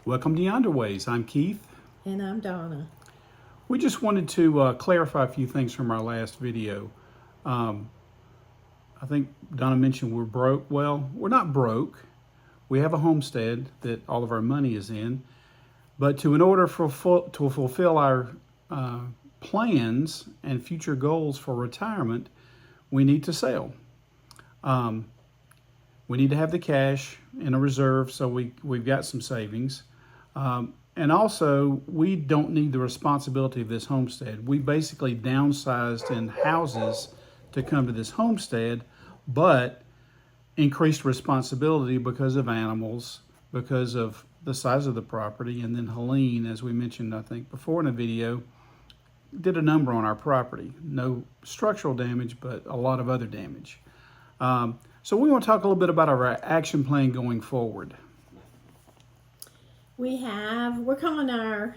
Welcome to Yonderways. I'm Keith. And I'm Donna. We just wanted to clarify a few things from our last video. I think Donna mentioned we're broke. Well, we're not broke. We have a homestead that all of our money is in. But in order to fulfill our plans and future goals for retirement, we need to sell. We need to have the cash in a reserve, so we've got some savings. And also, we don't need the responsibility of this homestead. We basically downsized in houses to come to this homestead, but increased responsibility because of animals, because of the size of the property. And then Helene, as we mentioned, I think before in a video, did a number on our property. No structural damage, but a lot of other damage. So we want to talk a little bit about our action plan going forward. We're calling our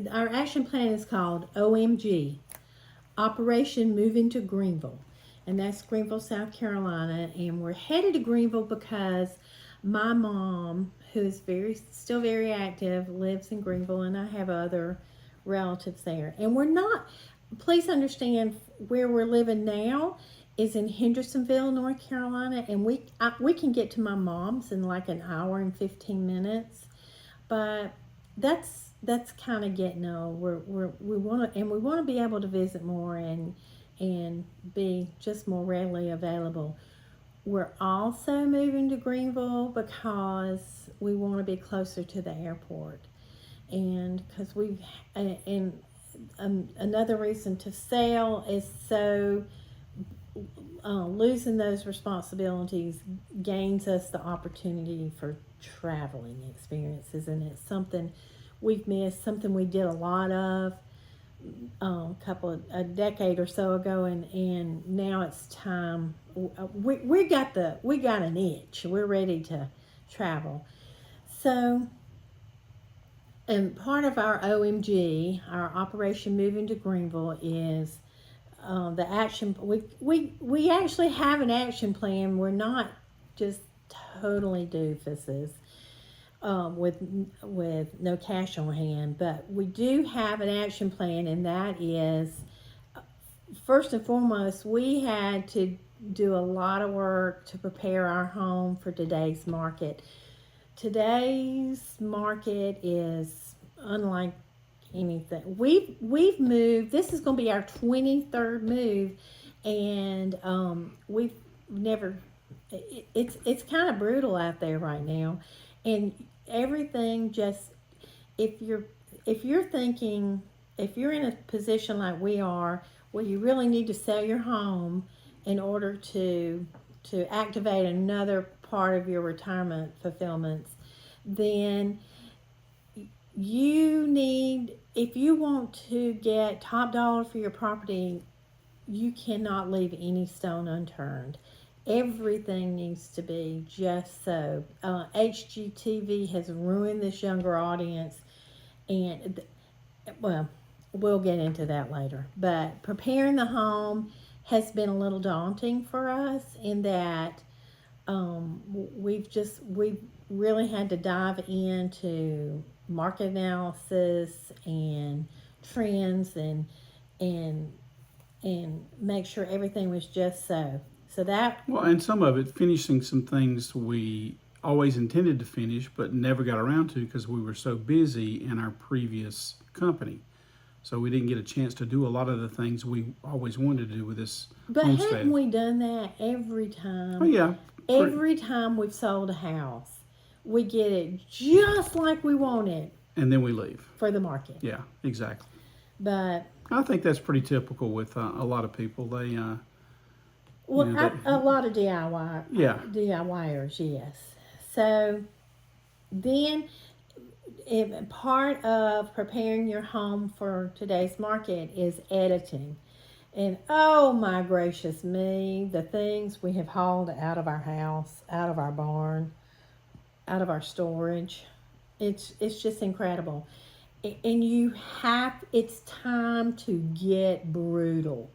action plan is called OMG, Operation Moving to Greenville. And that's Greenville, South Carolina. And we're headed to Greenville because my mom, who is still very active, lives in Greenville, and I have other relatives there. And please understand, where we're living now is in Hendersonville, North Carolina, and we can get to my mom's in like an hour and 15 minutes. But that's kind of getting old. We want to be able to visit more and be just more readily available. We're also moving to Greenville because we want to be closer to the airport, and because another reason to sell is so losing those responsibilities gains us the opportunity for traveling experiences, and it's something we've missed, something we did a lot of a decade or so ago, and now it's time. We got an itch. We're ready to travel. So, and part of our OMG, our Operation Moving to Greenville, is the action. We actually have an action plan. We're not just totally doofuses with no cash on hand, but we do have an action plan, and that is, first and foremost, we had to do a lot of work to prepare our home for today's market. Today's market is unlike anything. We've moved. This is going to be our 23rd move, and we've never. It's kind of brutal out there right now, and everything just if you're thinking, if you're in a position like we are, where you really need to sell your home in order to activate another part of your retirement fulfillments, then you need, if you want to get top dollar for your property, you cannot leave any stone unturned. Everything needs to be just so. HGTV has ruined this younger audience, and well, we'll get into that later. But preparing the home has been a little daunting for us, in that we've really had to dive into market analysis and trends and make sure everything was just so. So that... Well, and some of it, finishing some things we always intended to finish but never got around to because we were so busy in our previous company. So we didn't get a chance to do a lot of the things we always wanted to do with this homestead. But haven't we done that every time? Oh, yeah. Every time we've sold a house, we get it just like we want it. And then we leave. For the market. Yeah, exactly. But I think that's pretty typical with a lot of people. They... a lot of DIY, yeah, DIYers, yes. So then, part of preparing your home for today's market is editing. And oh my gracious me, the things we have hauled out of our house, out of our barn, out of our storage, it's just incredible. And it's time to get brutal,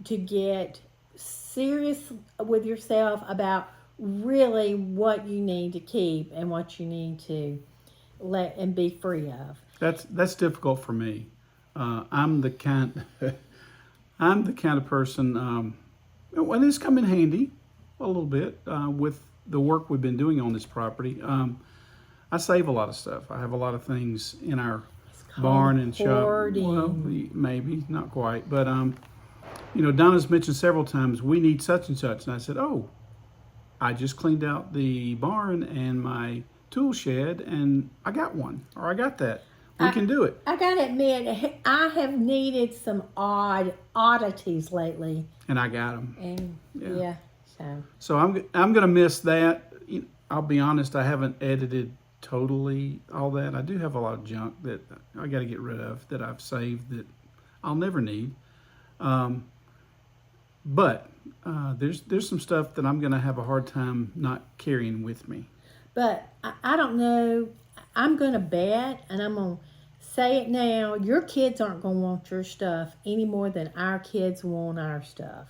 to get serious with yourself about really what you need to keep and what you need to let and be free of. That's difficult for me. I'm the kind I'm the kind of person, and it's come in handy a little bit with the work we've been doing on this property. I save a lot of stuff. I have a lot of things in our It's called barn and shop. hoarding. Well, maybe not quite, but Donna's mentioned several times we need such and such, and I said, oh, I just cleaned out the barn and my tool shed, and I got one, or I got that. We can do it. I gotta admit, I have needed some oddities lately, And I got them. and Yeah. so So I'm gonna miss that. I'll be honest. I haven't edited totally all that. I do have a lot of junk that I got to get rid of that I've saved that I'll never need. But there's some stuff that I'm gonna have a hard time not carrying with me. But I don't know. I'm gonna bet, and I'm gonna say it now. Your kids aren't gonna want your stuff any more than our kids want our stuff.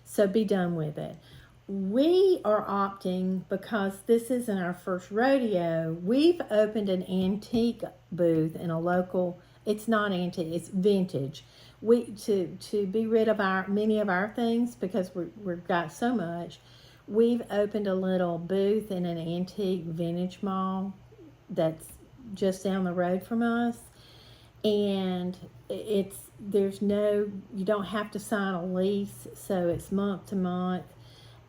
So be done with it. We are opting, because this isn't our first rodeo, we've opened an antique booth in a local, it's not antique, it's vintage. To be rid of many of our things, because we've got so much, we've opened a little booth in an antique vintage mall that's just down the road from us. And you don't have to sign a lease, so it's month to month.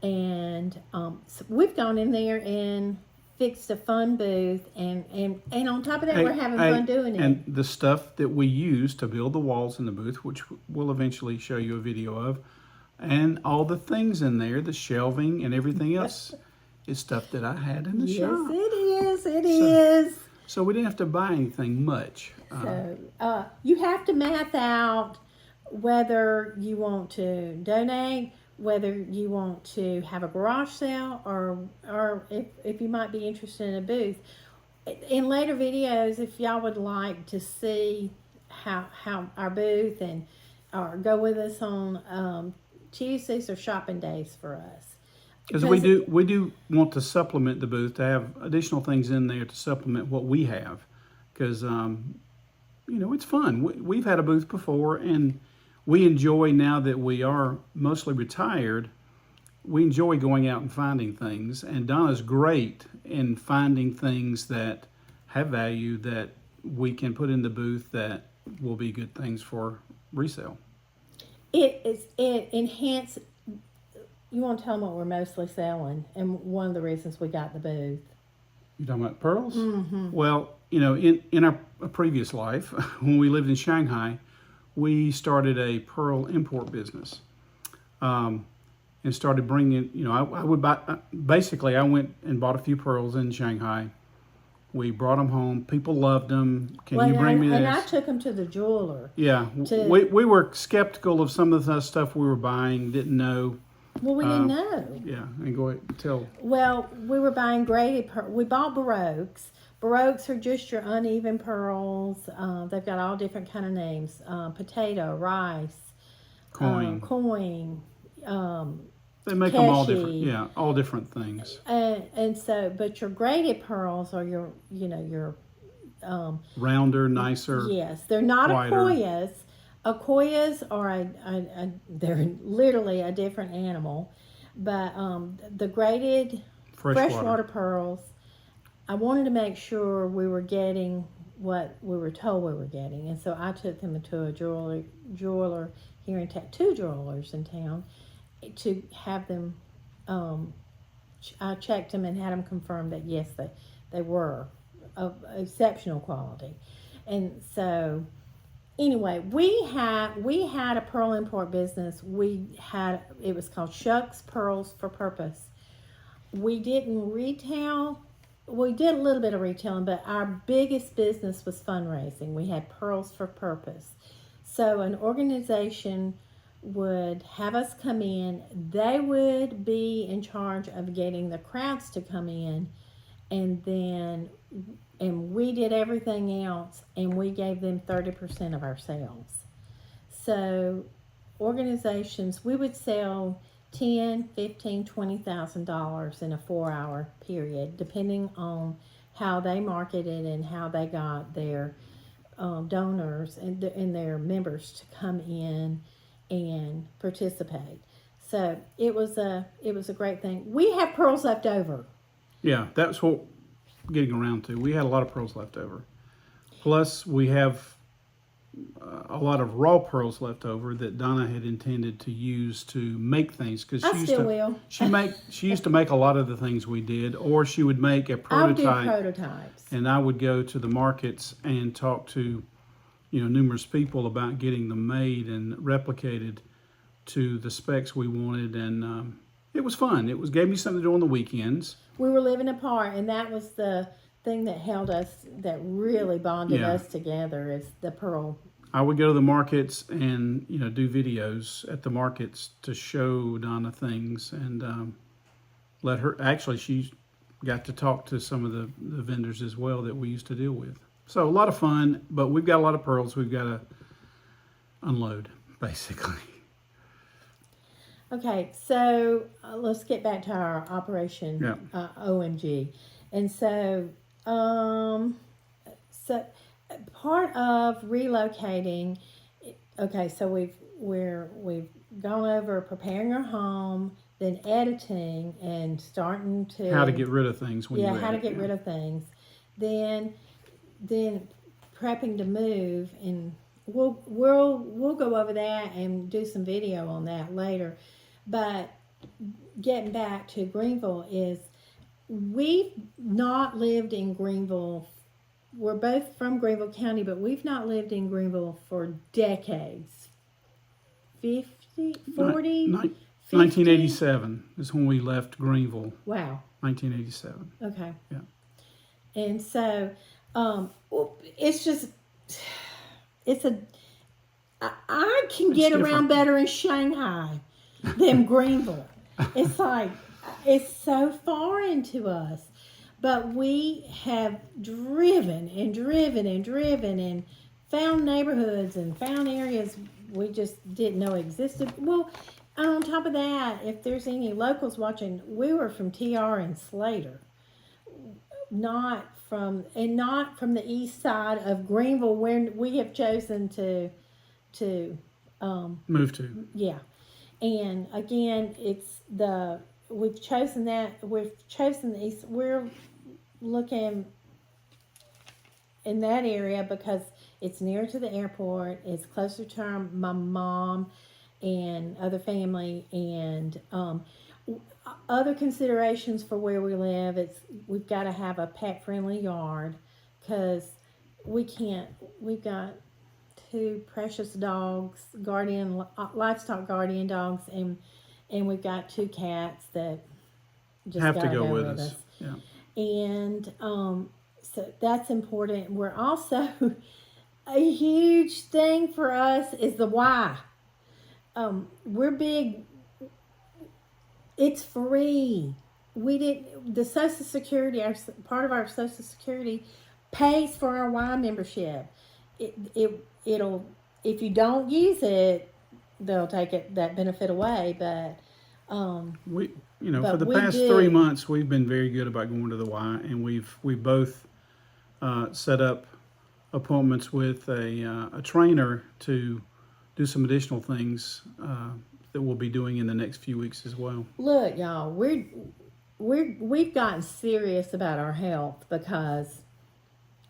And so we've gone in there and fixed a fun booth, and on top of that, we're having fun doing it. And the stuff that we use to build the walls in the booth, which we'll eventually show you a video of, and all the things in there, the shelving and everything else, is stuff that I had in the shop. Yes, it is. So we didn't have to buy anything much. So you have to math out whether you want to donate, whether you want to have a garage sale, or if you might be interested in a booth. In later videos, if y'all would like to see how our booth, or go with us on Tuesdays or shopping days for us. Because we do want to supplement the booth, to have additional things in there to supplement what we have. Because, it's fun. We've had a booth before, and we enjoy, now that we are mostly retired, we enjoy going out and finding things. And Donna's great in finding things that have value that we can put in the booth that will be good things for resale. It enhances. You want to tell them what we're mostly selling, and one of the reasons we got the booth. You talking about pearls? Mm-hmm. Well, in our previous life, when we lived in Shanghai, we started a pearl import business, and started bringing. I would buy. Basically, I went and bought a few pearls in Shanghai. We brought them home. People loved them. Can you bring me this? And I took them to the jeweler. Yeah, we were skeptical of some of the stuff we were buying. Didn't know. Well, we didn't know. Yeah, and go ahead tell. Well, we were buying graded pearls. We bought baroques. Baroques are just your uneven pearls. They've got all different kind of names: potato, rice, Coin. They make them all different. Yeah, all different things. And so, but your graded pearls are your rounder, nicer. Yes, they're not wider. Akoyas. Akoyas are they're literally a different animal, but the graded freshwater pearls, I wanted to make sure we were getting what we were told we were getting, and so I took them to a jeweler here in town, 2 jewelers in town, to have them. I checked them and had them confirm that yes, they were of exceptional quality, and so. Anyway, we had a pearl import business. It was called Shucks Pearls for Purpose. We didn't retail. We did a little bit of retailing, but our biggest business was fundraising. We had Pearls for Purpose. So an organization would have us come in. They would be in charge of getting the crowds to come in, and we did everything else, and we gave them 30% of our sales. So organizations, we would sell $10,000, $15,000, $20,000 in a 4-hour period, depending on how they marketed and how they got their donors and their members to come in and participate. So it was a great thing. We have pearls left over. Yeah, that's what I'm getting around to. We had a lot of pearls left over. Plus, we have a lot of raw pearls left over that Donna had intended to use to make things because I still will. she used to make a lot of the things we did, or she would make a I'll do prototype, prototypes. and I would go to the markets and talk to numerous people about getting them made and replicated to the specs we wanted, and it was fun. It gave me something to do on the weekends. We were living apart, and that was the thing that held us, that really bonded Yeah. us together, is the pearl. I would go to the markets and do videos at the markets to show Donna things and let her. Actually, she got to talk to some of the vendors as well that we used to deal with. So a lot of fun, but we've got a lot of pearls we've got to unload, basically. Okay, so let's get back to our operation OMG, and so part of relocating. Okay, so we've gone over preparing our home, then editing and starting to How to get rid of things when you how to edit, get rid of things, then prepping to move, and we'll go over that and do some video on that later. But getting back to Greenville, is we've not lived in Greenville. We're both from Greenville County, but we've not lived in Greenville for decades. 50, 40, 50? 1987 is when we left Greenville. Wow. 1987. Okay. Yeah. And so it's just, I can get around better in Shanghai than Greenville. It's like, it's so foreign to us. But we have driven and driven and driven and found neighborhoods and found areas we just didn't know existed. Well, on top of that, if there's any locals watching, we were from TR and Slater. Not from the east side of Greenville, where we have chosen to move to. Yeah. And again, we've chosen the east. We're looking in that area because it's nearer to the airport, it's closer to my mom and other family, and other considerations for where we live. We've got to have a pet friendly yard because we've got two precious dogs, livestock guardian dogs, and we've got two cats that just have gotta to go with us. us. Yeah. And so that's important. We're also, a huge thing for us is the why. We're big. It's free. The Social Security, part of our Social Security pays for our Y membership. It'll, if you don't use it, they'll take that benefit away. But for the past 3 months, we've been very good about going to the Y, and we've both set up appointments with a trainer to do some additional things that we'll be doing in the next few weeks as well. Look, y'all, we've gotten serious about our health because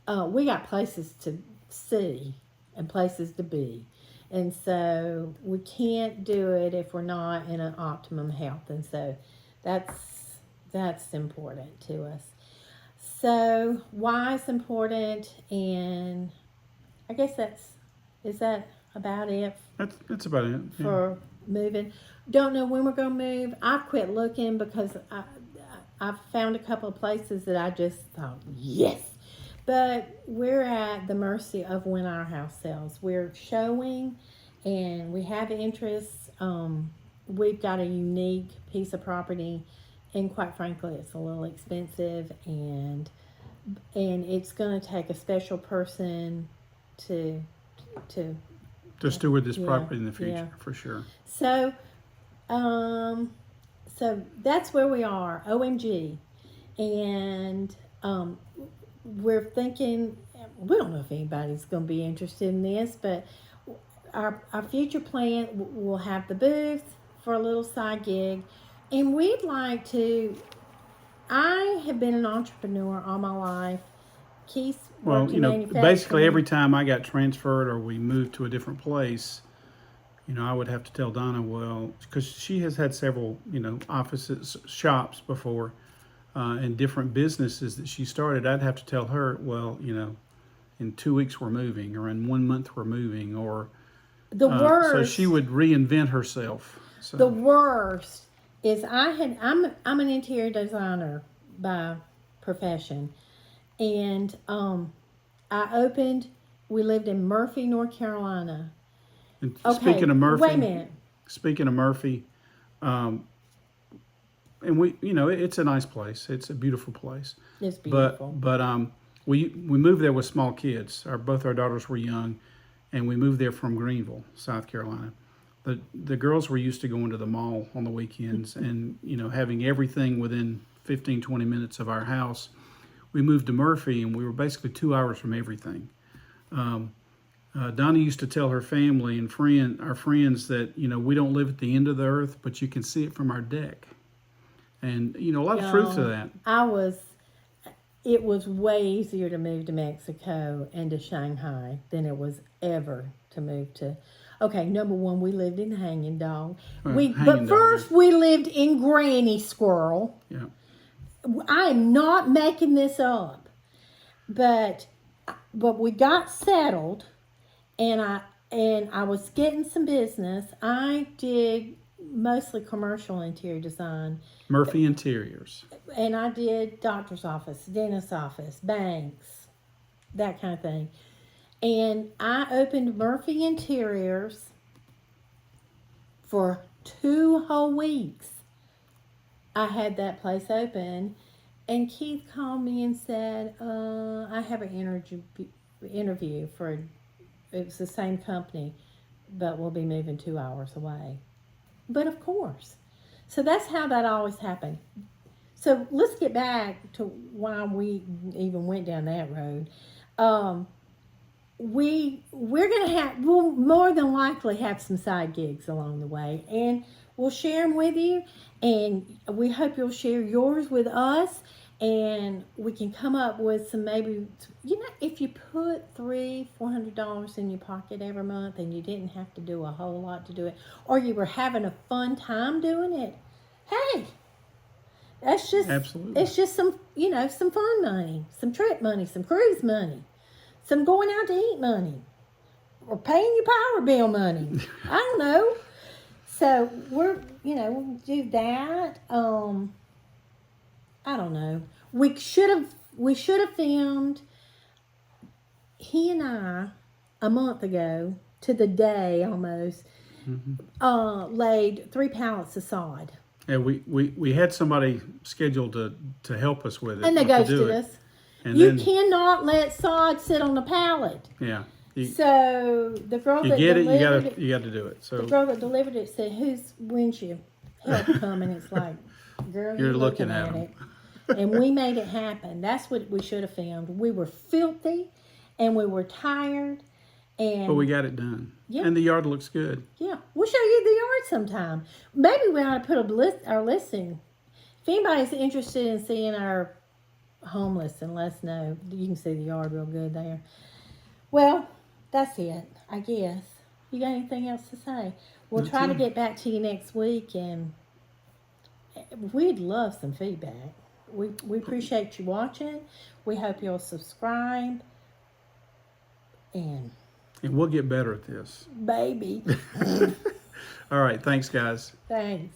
we got places to see and places to be. And so we can't do it if we're not in an optimum health. And so that's important to us. So why it's important, and I guess is that about it? That's about it. Yeah. For moving. Don't know when we're going to move. I quit looking because I found a couple of places that I just thought, yes. But we're at the mercy of when our house sells. We're showing and we have interest. We've got a unique piece of property, and quite frankly, it's a little expensive, and it's going to take a special person to steward this property in the future, for sure. So, so that's where we are, OMG, and we're thinking, we don't know if anybody's going to be interested in this, but our future plan, we'll have the booth for a little side gig, and we'd like to. I have been an entrepreneur all my life. Keith Well, worked in manufacturing. basically every time I got transferred or we moved to a different place, I would have to tell Donna, well, because she has had several, offices, shops before, and different businesses that she started. I'd have to tell her, well, in 2 weeks we're moving, or in 1 month we're moving, or The worst. so she would reinvent herself. So The worst is I'm an interior designer by profession, and we lived in Murphy, North Carolina. and Okay, speaking of Murphy, wait a minute. And we, it's a nice place. It's a beautiful place. It's beautiful. But we moved there with small kids. Both our daughters were young, and we moved there from Greenville, South Carolina. The girls were used to going to the mall on the weekends and having everything within 15, 20 minutes of our house. We moved to Murphy, and we were basically 2 hours from everything. Donna used to tell her family and our friends that we don't live at the end of the earth, but you can see it from our deck. And a lot of truth to that. It was way easier to move to Mexico and to Shanghai than it was ever to move to. Okay, number one, we lived in Hanging Dog. We lived in Granny Squirrel. Yeah. I am not making this up, but we got settled, and I was getting some business. I did mostly commercial interior design. Murphy Interiors. And I did doctor's office, dentist's office, banks, that kind of thing. And I opened Murphy Interiors for 2 whole weeks. I had that place open, and Keith called me and said, I have an interview for, it was the same company, but we'll be moving 2 hours away. But of course. So that's how that always happened. So let's get back to why we even went down that road. We'll more than likely have some side gigs along the way, and we'll share them with you, and we hope you'll share yours with us, and we can come up with some, maybe, if you put $300-400 in your pocket every month and you didn't have to do a whole lot to do it, or you were having a fun time doing it, hey, that's just, absolutely. It's just some, some fun money, some trip money, some cruise money, some going out to eat money, or paying your power bill money. I don't know. So we'll do that. I don't know. We should have filmed, he and I, a month ago, to the day almost, laid 3 pallets of sod. Yeah, we had somebody scheduled to help us with it. And they ghosted us. And you cannot let sod sit on a pallet. Yeah. So the girl that delivered it, you got to do it. So the girl that delivered it said, when's your help coming? It's like, girl, you're looking at it. And we made it happen. That's what we should have filmed. We were filthy, and we were tired, but we got it done. Yeah. And the yard looks good. Yeah, we'll show you the yard sometime. Maybe we ought to put our listing. If anybody's interested in seeing our home listing, let us know. You can see the yard real good there. Well, that's it, I guess. You got anything else to say? We'll try to get back to you next week, and we'd love some feedback. We appreciate you watching. We hope you'll subscribe. And we'll get better at this. Baby. All right. Thanks, guys. Thanks.